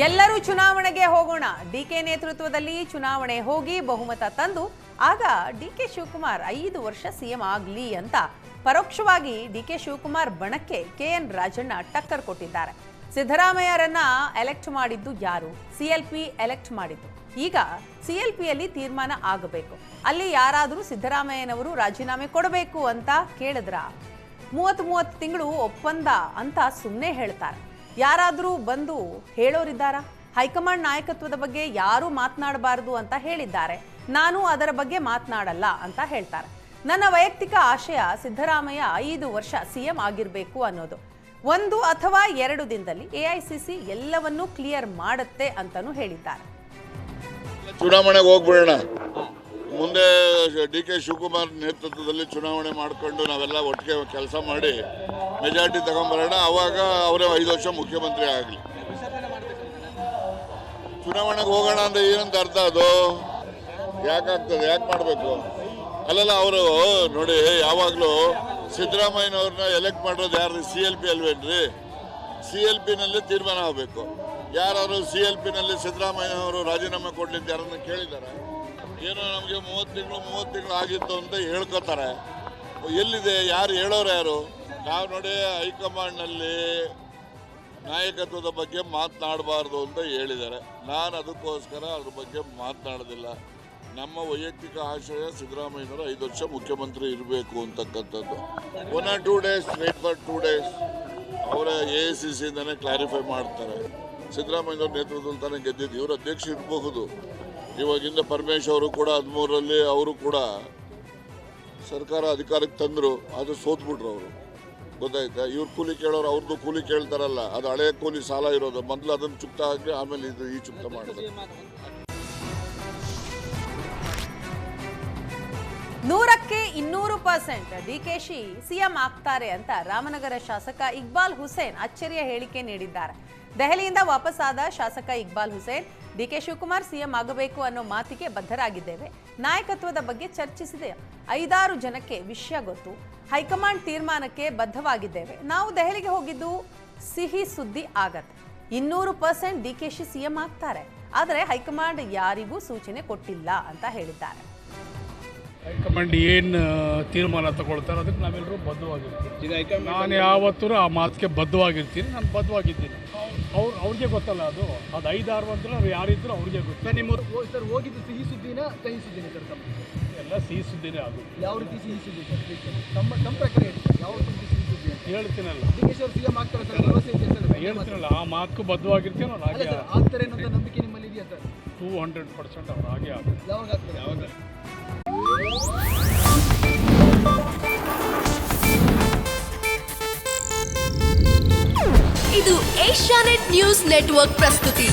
ಎಲ್ಲರೂ ಚುನಾವಣೆಗೆ ಹೋಗೋಣ. ಡಿಕೆ ನೇತೃತ್ವದಲ್ಲಿ ಚುನಾವಣೆ ಹೋಗಿ ಬಹುಮತ ತಂದು ಆಗ ಡಿಕೆ ಶಿವಕುಮಾರ್ 5 ವರ್ಷ ಸಿಎಂ ಆಗಲಿ ಅಂತ ಪರೋಕ್ಷವಾಗಿ ಡಿಕೆ ಶಿವಕುಮಾರ್ ಬಣಕ್ಕೆ ಕೆಎನ್ ರಾಜಣ್ಣ ಟಕ್ಕರ್ ಕೊಟ್ಟಿದ್ದಾರೆ. ಸಿದ್ದರಾಮಯ್ಯರನ್ನ ಎಲೆಕ್ಟ್ ಮಾಡಿದ್ದು ಯಾರು? ಸಿಎಲ್ಪಿ ಎಲೆಕ್ಟ್ ಮಾಡಿದ್ದು. ಈಗ ಸಿಎಲ್ಪಿಯಲ್ಲಿ ತೀರ್ಮಾನ ಆಗಬೇಕು. ಅಲ್ಲಿ ಯಾರಾದರೂ ಸಿದ್ದರಾಮಯ್ಯನವರು ರಾಜೀನಾಮೆ ಕೊಡಬೇಕು ಅಂತ ಕೇಳಿದ್ರ 30 ತಿಂಗಳು ಒಪ್ಪಂದ ಅಂತ ಸುಮ್ಮನೆ ಹೇಳ್ತಾರೆ. ಯಾರಾದರೂ ಬಂದು ಹೇಳೋರಿದ್ದಾರಾ? ಹೈಕಮಾಂಡ್ ನಾಯಕತ್ವದ ಬಗ್ಗೆ ಯಾರೂ ಮಾತನಾಡಬಾರದು ಅಂತ ಹೇಳಿದ್ದಾರೆ. ನಾನು ಅದರ ಬಗ್ಗೆ ಮಾತನಾಡಲ್ಲ ಅಂತ ಹೇಳ್ತಾರೆ. ನನ್ನ ವೈಯಕ್ತಿಕ ಆಶಯ ಸಿದ್ದರಾಮಯ್ಯ 5 ವರ್ಷ ಸಿಎಂ ಆಗಿರಬೇಕು ಅನ್ನೋದು. 1 ಅಥವಾ 2 ದಿನದಲ್ಲಿ ಎಐಸಿಸಿ ಎಲ್ಲವನ್ನೂ ಕ್ಲಿಯರ್ ಮಾಡುತ್ತೆ ಅಂತಾನೂ ಹೇಳಿದ್ದಾರೆ. ಚುನಾವಣೆಗೆ ಹೋಗ್ಬಿಡೋಣ. ಮುಂದೆ ಡಿಕೆ ಶಿವಕುಮಾರ್ ನೇತೃತ್ವದಲ್ಲಿ ಚುನಾವಣೆ ಮಾಡಿಕೊಂಡು ನಾವೆಲ್ಲ ಒಟ್ಟಿಗೆ ಕೆಲಸ ಮಾಡಿ ಮೆಜಾರಿಟಿ ತಗೊಂಡ್ಬರೋಣ. ಅವಾಗ ಅವರೇ 5 ವರ್ಷ ಮುಖ್ಯಮಂತ್ರಿ ಆಗಲಿ. ಚುನಾವಣೆಗೆ ಹೋಗೋಣ ಅಂದ್ರೆ ಏನಂತ ಅರ್ಥ? ಅದು ಯಾಕಾಗ್ತದೆ? ಯಾಕೆ ಮಾಡಬೇಕು? ಅಲ್ಲೆಲ್ಲ ಅವರು ನೋಡಿ, ಯಾವಾಗಲೂ ಸಿದ್ದರಾಮಯ್ಯನವ್ರನ್ನ ಎಲೆಕ್ಟ್ ಮಾಡೋದು ಯಾರು? CLP ಅಲ್ವೇನ್ರಿ? CLPನಲ್ಲಿ ತೀರ್ಮಾನ ಆಗಬೇಕು. ಯಾರು CLPನಲ್ಲಿ ಸಿದ್ದರಾಮಯ್ಯನವರು ರಾಜೀನಾಮೆ ಕೊಡ್ಲಿಕ್ಕೆ ಯಾರನ್ನ ಕೇಳಿದ್ದಾರೆ? ಏನೋ ನಮಗೆ 30 ತಿಂಗಳು ಆಗಿತ್ತು ಅಂತ ಹೇಳ್ಕೊತಾರೆ. ಎಲ್ಲಿದೆ? ಯಾರು ಹೇಳೋರು? ಯಾರು? ನಾವು ನೋಡಿ, ಹೈಕಮಾಂಡ್ನಲ್ಲಿ ನಾಯಕತ್ವದ ಬಗ್ಗೆ ಮಾತನಾಡಬಾರ್ದು ಅಂತ ಹೇಳಿದ್ದಾರೆ. ನಾನು ಅದಕ್ಕೋಸ್ಕರ ಅದ್ರ ಬಗ್ಗೆ ಮಾತನಾಡೋದಿಲ್ಲ. ನಮ್ಮ ವೈಯಕ್ತಿಕ ಆಶಯ ಸಿದ್ದರಾಮಯ್ಯನವರು 5 ವರ್ಷ ಮುಖ್ಯಮಂತ್ರಿ ಇರಬೇಕು ಅಂತಕ್ಕಂಥದ್ದು. 1 or 2 days, wait for 2 days. ಅವರ AICCಯಿಂದನೇ ಕ್ಲಾರಿಫೈ ಮಾಡ್ತಾರೆ. ಸಿದ್ದರಾಮಯ್ಯನವ್ರ ನೇತೃತ್ವದಲ್ಲಿ ತಾನೇ ಗೆದ್ದಿದ್ದು. ಇವರು ಅಧ್ಯಕ್ಷ ಇರಬಹುದು. ಇವಾಗಿಂದ ಪರಮೇಶ್ವರ್ ಅವರು ಕೂಡ 13ರಲ್ಲಿ ಅವರು ಕೂಡ ಸರ್ಕಾರ ಅಧಿಕಾರಕ್ಕೆ ತಂದರು. ಅದು ಸೋತ್ಬಿಟ್ರು ಅವರು. ಗೊತ್ತಾಯ್ತಾ? ಇವ್ರು ಕೂಲಿ ಕೇಳೋರು, ಅವ್ರದ್ದು ಕೂಲಿ ಕೇಳ್ತಾರಲ್ಲ, ಅದು ಹಳೆ ಕೂಲಿ ಸಾಲ ಇರೋದು. ಮೊದಲು ಅದನ್ನು ಚುಕ್ತ ಹಾಕಿ ಆಮೇಲೆ ಈ ಚುಕ್ತ ಮಾಡೋದು. 100ಕ್ಕೆ 200% ಡಿಕೆಶಿ ಸಿಎಂ ಆಗ್ತಾರೆ ಅಂತ ರಾಮನಗರ ಶಾಸಕ ಇಕ್ಬಾಲ್ ಹುಸೇನ್ ಅಚ್ಚರಿಯ ಹೇಳಿಕೆ ನೀಡಿದ್ದಾರೆ. ದೆಹಲಿಯಿಂದ ವಾಪಸ್ಸಾದ ಶಾಸಕ ಇಕ್ಬಾಲ್ ಹುಸೇನ್, ಡಿಕೆ ಶಿವಕುಮಾರ್ ಸಿಎಂ ಆಗಬೇಕು ಅನ್ನೋ ಮಾತಿಗೆ ಬದ್ಧರಾಗಿದ್ದೇವೆ. ನಾಯಕತ್ವದ ಬಗ್ಗೆ ಚರ್ಚಿಸಿದೆ. 5-6 ಜನಕ್ಕೆ ವಿಷಯ ಗೊತ್ತು. ಹೈಕಮಾಂಡ್ ತೀರ್ಮಾನಕ್ಕೆ ಬದ್ಧವಾಗಿದ್ದೇವೆ. ನಾವು ದೆಹಲಿಗೆ ಹೋಗಿದ್ದು ಸಿಹಿ ಸುದ್ದಿ ಆಗತ್ತೆ. 200% ಡಿಕೆಶಿ ಸಿಎಂ ಆಗ್ತಾರೆ. ಆದರೆ ಹೈಕಮಾಂಡ್ ಯಾರಿಗೂ ಸೂಚನೆ ಕೊಟ್ಟಿಲ್ಲ ಅಂತ ಹೇಳಿದ್ದಾರೆ. ಹೈಕಮಾಂಡ್ ಏನು ತೀರ್ಮಾನ ತಗೊಳ್ತಾರೆ ಅದಕ್ಕೆ ನಾವೆಲ್ಲರೂ ಬದ್ಧವಾಗಿರ್ತೀವಿ. ನಾನು ಯಾವತ್ತೂ ಆ ಮಾತಿಗೆ ಬದ್ಧವಾಗಿರ್ತೀನಿ. ನಾನು ಬದ್ಧವಾಗಿದ್ದೀನಿ. ಅವ್ರಿಗೆ ಗೊತ್ತಲ್ಲ ಅದು 5-6 ಅಂದ್ರೆ ಅವ್ರು ಯಾರಿದ್ರು ಅವ್ರಿಗೆ ಗೊತ್ತು. ನಿಮ್ಮ ಸರ್ ಹೋಗಿದ್ದು ಸಿಹಿ ಸುದ್ದಿನ ಕಹಿ ಸುದ್ದಿನ ಸರ್? ಎಲ್ಲ ಸಿಹಿ ಸುದ್ದಿನೇ ಅದು. ಯಾವ ರೀತಿ ಸಿಹಿ ಸುದ್ದಿ ಸರ್? ನಮ್ಮ ಪ್ರಕಾರ ಯಾವ ರೀತಿ ಸಿಹಿ ಸುದ್ದಿ ಅಂತ ಹೇಳ್ತೀನಲ್ಲ. ಡಿಕೆಶಿ ಅವರು ಸಿಎಂ ಆಗ್ತಾರೆ ಸರ್, ಭರವಸೆ ಇದೆ ಸರ್? ಹೇಳ್ತೀನಲ್ಲ, ಆ ಮಾತಕ್ಕೂ ಬದ್ಧವಾಗಿರ್ತೀವಿ. ನಾನು ಹಾಗೆ ಆಗ್ತಾರೆ ಅನ್ನೋ ನಂಬಿಕೆ ನಿಮ್ಮಲ್ಲಿ ಇದೆಯಾ ಸರ್? 200% ಅವ್ರು ಹಾಗೆ ಆಗುತ್ತೆ. ಯಾವಾಗ ಆಗ್ತಾರೆ? ಯಾವಾಗ? ಇದು ಏಷ್ಯಾನೆಟ್ ನ್ಯೂಸ್ ನೆಟ್ವರ್ಕ್ ಪ್ರಸ್ತುತಿ.